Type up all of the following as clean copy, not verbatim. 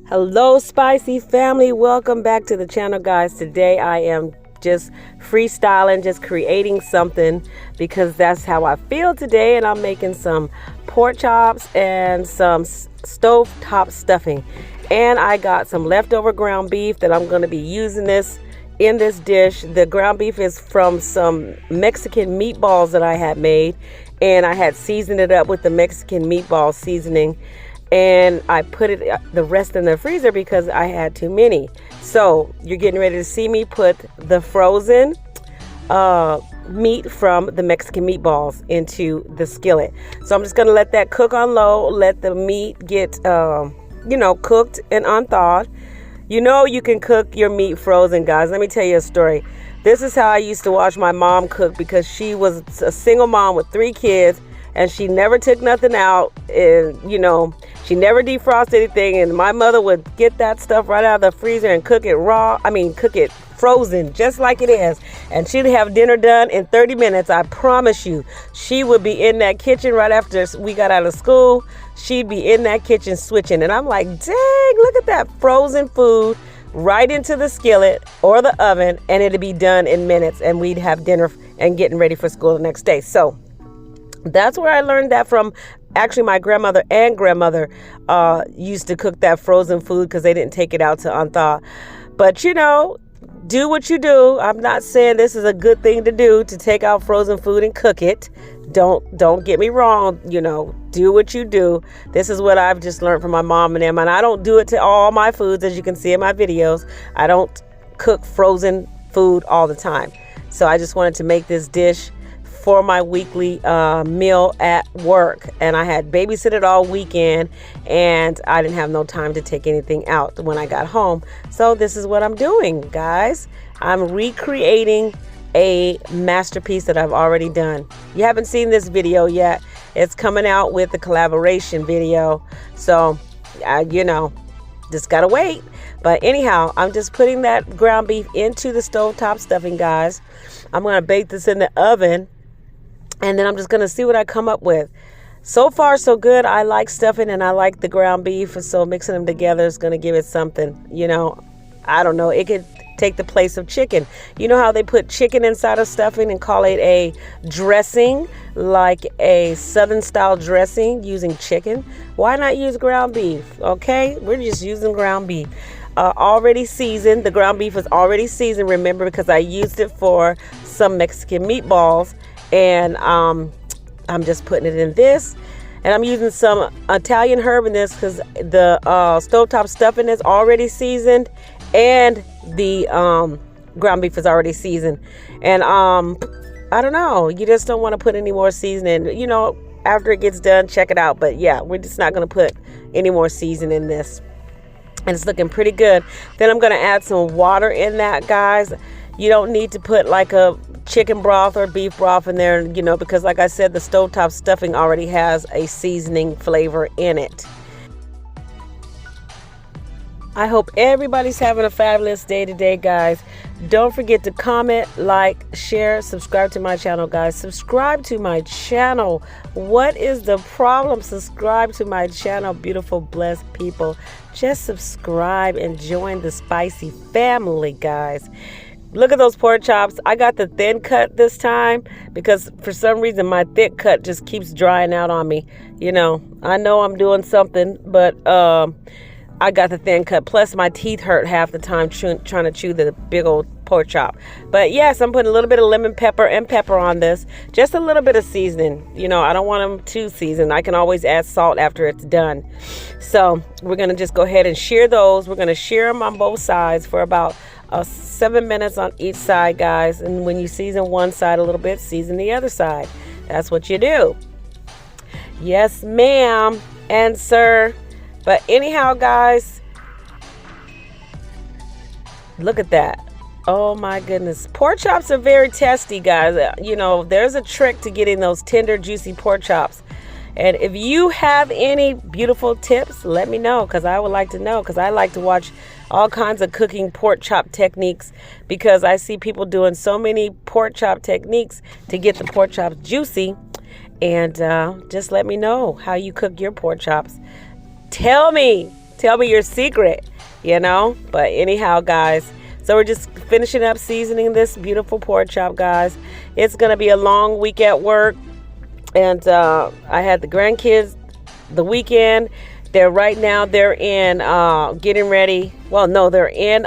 Hello, spicy family. Welcome back to the channel, guys. Today I am just freestyling, just creating something because that's how I feel today. And I'm making some pork chops and some stovetop stuffing. And I got some leftover ground beef that I'm going to be using this in this dish. The ground beef is from some Mexican meatballs that I had made, and I had seasoned it up with the Mexican meatball seasoning, and I put the rest in the freezer because I had too many. So you're getting ready to see me put the frozen meat from the Mexican meatballs into the skillet. So I'm just going to let that cook on low, let the meat get cooked and unthawed. You know you can cook your meat frozen, guys. Let me tell you a story. This is how I used to watch my mom cook, because she was a single mom with 3 kids, and she never took nothing out, and she never defrosted anything. And my mother would get that stuff right out of the freezer and cook it cook it frozen just like it is, and she'd have dinner done in 30 minutes. I promise you, she would be in that kitchen right after we got out of school. She'd be in that kitchen switching, and I'm like, dang, look at that frozen food right into the skillet or the oven, and it'd be done in minutes, and we'd have dinner and getting ready for school the next day. So that's where I learned that from. Actually, my grandmother and grandmother used to cook that frozen food because they didn't take it out to unthaw. But do what you do. I'm not saying this is a good thing to do, to take out frozen food and cook it. Don't get me wrong. Do what you do. This is what I've just learned from my mom and them, and I don't do it to all my foods, as you can see in my videos. I don't cook frozen food all the time. So I just wanted to make this dish for my weekly meal at work, and I had babysitted all weekend, and I didn't have no time to take anything out when I got home. So this is what I'm doing, guys. I'm recreating a masterpiece that I've already done. You haven't seen this video yet. It's coming out with the collaboration video, so just gotta wait. But anyhow, I'm just putting that ground beef into the stovetop stuffing, guys. I'm gonna bake this in the oven, and then I'm just going to see what I come up with. So far, so good. I like stuffing and I like the ground beef. So mixing them together is going to give it something. I don't know. It could take the place of chicken. You know how they put chicken inside of stuffing and call it a dressing, like a Southern style dressing using chicken? Why not use ground beef? Okay, we're just using ground beef. Already seasoned. The ground beef is already seasoned, remember, because I used it for some Mexican meatballs. And I'm just putting it in this, and I'm using some Italian herb in this because the stovetop stuffing is already seasoned, and the ground beef is already seasoned. And I don't know, you just don't want to put any more seasoning. After it gets done, check it out. But yeah, we're just not going to put any more seasoning in this, and it's looking pretty good. Then I'm going to add some water in that, guys. You don't need to put like a chicken broth or beef broth in there, because like I said, the stovetop stuffing already has a seasoning flavor in it. I hope everybody's having a fabulous day today, guys. Don't forget to comment, like, share, subscribe to my channel, guys. Subscribe to my channel. What is the problem? Subscribe to my channel, beautiful, blessed people. Just subscribe and join the spicy family, guys. Look at those pork chops. I got the thin cut this time because for some reason my thick cut just keeps drying out on me. I know I'm doing something, but I got the thin cut. Plus my teeth hurt half the time trying to chew the big old pork chop. But yes, I'm putting a little bit of lemon pepper and pepper on this. Just a little bit of seasoning. I don't want them too seasoned. I can always add salt after it's done. So we're going to just go ahead and shear those. We're going to shear them on both sides for about 7 minutes on each side, guys. And when you season one side a little bit, season the other side. That's what you do. Yes, ma'am and sir. But anyhow, guys, look at that. Oh my goodness. Pork chops are very tasty, guys. There's a trick to getting those tender, juicy pork chops. And if you have any beautiful tips, let me know, because I would like to know, because I like to watch all kinds of cooking pork chop techniques, because I see people doing so many pork chop techniques to get the pork chops juicy. And just let me know how you cook your pork chops. Tell me Tell me your secret, you know. But anyhow, guys, so we're just finishing up seasoning this beautiful pork chop, guys. It's going to be a long week at work. And I had the grandkids the weekend. They're in getting ready. Well, no, they're in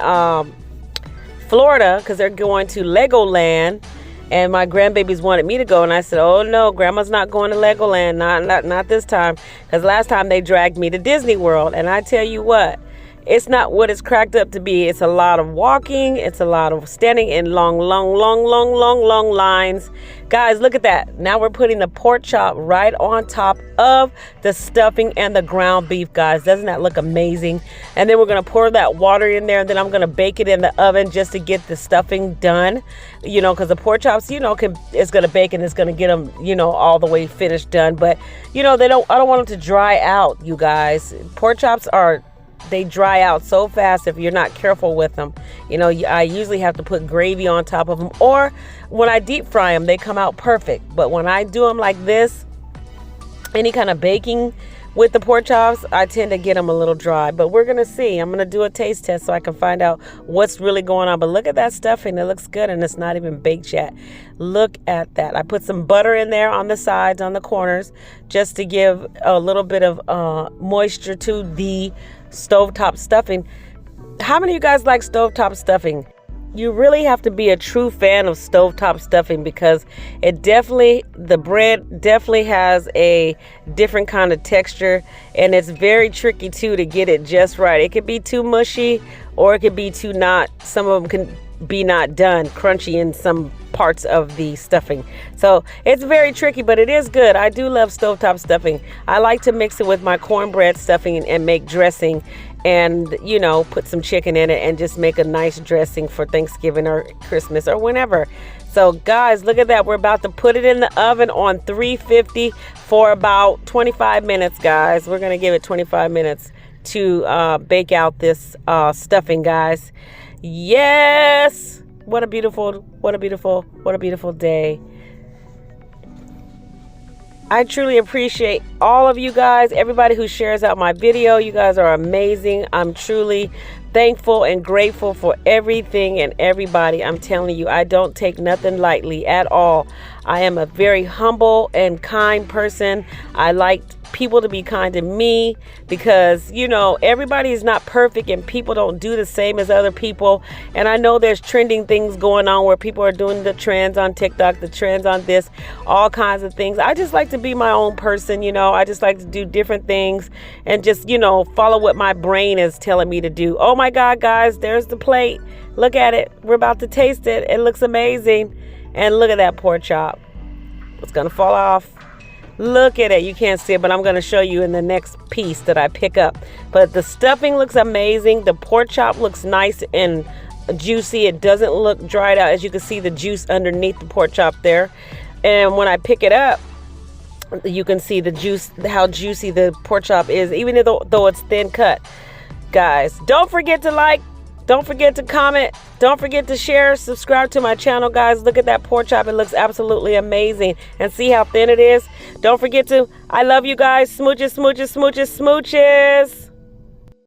Florida because they're going to Legoland. And my grandbabies wanted me to go, and I said, "Oh no, Grandma's not going to Legoland, not this time." Because last time they dragged me to Disney World, and I tell you what, it's not what it's cracked up to be. It's a lot of walking. It's a lot of standing in long lines. Guys, look at that. Now we're putting the pork chop right on top of the stuffing and the ground beef, guys. Doesn't that look amazing? And then we're going to pour that water in there, and then I'm going to bake it in the oven just to get the stuffing done. You know, because the pork chops, you know, it's going to bake and it's going to get them, you know, all the way finished done. But, you know, I don't want them to dry out, you guys. Pork chops they dry out so fast if you're not careful with them. You know, I usually have to put gravy on top of them, or when I deep fry them, they come out perfect. But when I do them like this, any kind of baking with the pork chops, I tend to get them a little dry. But we're going to see. I'm going to do a taste test so I can find out what's really going on. But look at that stuffing. It looks good, and it's not even baked yet. Look at that. I put some butter in there on the sides, on the corners, just to give a little bit of moisture to the stovetop stuffing. How many of you guys like stovetop stuffing? You really have to be a true fan of stovetop stuffing because the bread definitely has a different kind of texture, and it's very tricky too to get it just right. It could be too mushy, or it could be too not. Some of them can be not done, crunchy in some parts of the stuffing. So it's very tricky, but it is good. I do love stovetop stuffing. I like to mix it with my cornbread stuffing and make dressing, and, you know, put some chicken in it and just make a nice dressing for Thanksgiving or Christmas or whenever. So guys, look at that. We're about to put it in the oven on 350 for about 25 minutes, guys. We're going to give it 25 minutes to bake out this stuffing, guys. Yes! What a beautiful day. I truly appreciate all of you guys, everybody who shares out my video. You guys are amazing. I'm truly thankful and grateful for everything and everybody. I'm telling you, I don't take nothing lightly at all. I am a very humble and kind person. I like people to be kind to me because, you know, everybody is not perfect and people don't do the same as other people. And I know there's trending things going on where people are doing the trends on TikTok, the trends on this, all kinds of things. I just like to be my own person, you know. I just like to do different things and just, you know, follow what my brain is telling me to do. Oh my God, guys, there's the plate. Look at it. We're about to taste it. It looks amazing. And look at that pork chop. It's going to fall off. Look at it. You can't see it, but I'm going to show you in the next piece that I pick up. But the stuffing looks amazing. The pork chop looks nice and juicy. It doesn't look dried out. As you can see, the juice underneath the pork chop there. And when I pick it up, you can see the juice, how juicy the pork chop is, even though it's thin cut. Guys, don't forget to like. Don't forget to comment. Don't forget to share. Subscribe to my channel, guys. Look at that pork chop. It looks absolutely amazing. And see how thin it is? Don't forget to, I love you guys. Smooches, smooches, smooches, smooches.